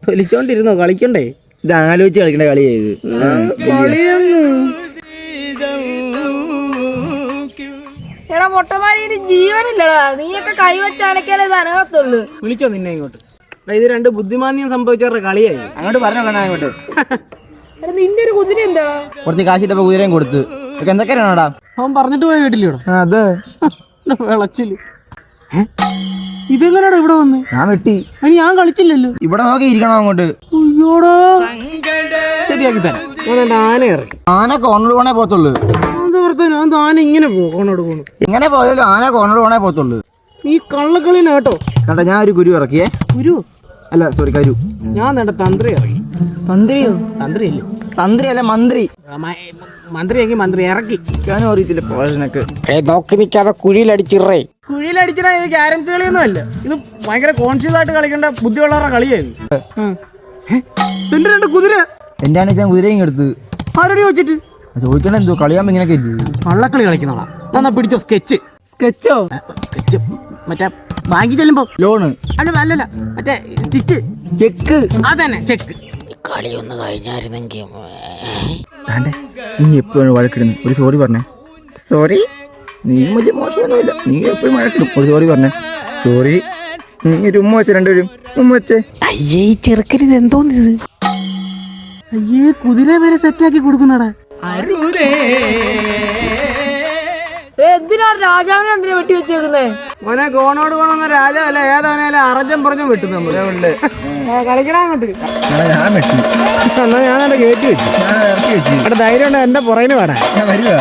തൊലിച്ചോണ്ടിരുന്നോ? കളിക്കണ്ടേ? ഇത് ആലോചിച്ച് കളിക്കേണ്ട കളിയായത്. എടാ പൊട്ടമാരി ജീവനില്ലടാ, നീയൊക്കെ കൈവച്ചാലൊക്കെയല്ലേ ഇത് അനകത്തുള്ളു. വിളിച്ചോ നിന്നെ ഇങ്ങോട്ട്? ഇത് രണ്ട് ബുദ്ധിമാന്യം സംഭവിച്ചവരുടെ കളിയായി. അങ്ങോട്ട് പറഞ്ഞോ അങ്ങോട്ട്. എടാ നിന്റെ ഒരു കുതിര എന്താടാ? കുറച്ച് കാശിട്ടപ്പോ കുതിരയും കൊടുത്ത്. എന്തൊക്കെയാണോടാ അവൻ പറഞ്ഞിട്ട് പോയ കേട്ടില്ലോടാ? അതെ വിളച്ചില്. ഇതെങ്ങനെയാടാ ഇവിടെ വന്ന്? ഞാൻ വെട്ടി. അതിന് ഞാൻ കളിച്ചില്ലല്ലോ. ഇവിടെ നോക്കി ഇരിക്കണോ അങ്ങോട്ട്? അയ്യോടാ, ശരിയാക്കി തരാം. ആന ഇറങ്ങി. ആന കോർണർ പോണേ പോത്തുള്ളൂ. ആന ഇങ്ങനെ പോണോട് പോണു. ഇങ്ങനെ പോയാലും ആന കോർണർ പോണേ പോത്തുള്ളൂ. നീ കള്ളക്കളിനാ കേട്ടോ. കണ്ട ഞാൻ ഒരു കുരു ഇറക്കിയേ. കുരു അല്ല സോറി കരു. ഞാൻ നേട്ട തന്ത്രി ഇറങ്ങി. തന്ത്രിയോ? തന്ത്രിയല്ലേ? തന്ത്രി അല്ല മന്ത്രി. മന്ത്രിയാക്കി മന്ത്രി ഇറക്കി. ഞാൻ അറിയത്തില്ല പോഷനൊക്കെ. നോക്കി നിൽക്കാതെ കുഴിയിലടിച്ചിറേ. കുഴിയിലടിച്ചിട. ഇത് ക്യാരംസ് കളിയൊന്നും അല്ല. ഇത് ഭയങ്കര കോൺഷ്യസ് ആയിട്ട് കളിക്കേണ്ട ബുദ്ധിയുള്ളവരുടെ കളിയായിരുന്നു. എന്റെ രണ്ട് കുതിര എന്റെ ഞാൻ കുതിരയും എടുത്ത്. ആരോട് ചോദിച്ചിട്ട്? ചോദിക്കണ എന്തോ കളിയാകുമ്പോ ഇങ്ങനെയൊക്കെ കള്ളക്കളി കളിക്കുന്നോളാ. എന്നാ പിടിച്ചോ സ്കെച്ച്. സ്കെച്ചോ? സ്കെച്ച് മറ്റേ ബാങ്കിൽ ചെല്ലുമ്പോ ലോണ്. അല്ലല്ല മറ്റേ സ്റ്റിച്ച്. ചെക്ക്. അതന്നെ ചെക്ക്. കളിയൊന്ന് കഴിഞ്ഞായിരുന്നെങ്കിൽ. നീ എപ്പോഴും വഴക്കിടുന്നു. ഒരു സോറി പറഞ്ഞേ. സോറി. നീ വലിയ മോശമൊന്നുമില്ല. നീ എപ്പോഴും വഴക്കിടും. ഒരു സോറി പറഞ്ഞേ. സോറി. നീ ഒരു ഉമ്മ വെച്ച രണ്ടുപേരും ഉമ്മ വെച്ചേ. അയ്യേ ഈ ചെറുക്കനിത് എന്തോന്നിത്? അയ്യേ കുതിര വരെ സെറ്റാക്കി കൊടുക്കുന്നടാ. എന്തിനാണ് രാജാവിനെ രണ്ടിനെ വെട്ടി വെച്ചേക്കുന്നേ? മോനെ ഗോണോട് ഗോണെന്ന രാജാവല്ല ഏതാവനായാലും അറജം പറഞ്ഞും വെട്ടും നമ്മള്. കളിക്കടാ അങ്ങോട്ട്. ഞാൻ വെട്ടി. എന്നാ ഞാൻ കയറ്റി വെച്ചു. ഞാൻ ഇറക്കി വെച്ചു. അവിടെ ധൈര്യം ഉണ്ട്. എന്റെ പുറകിന് വേടാ. ഞാൻ വരുക.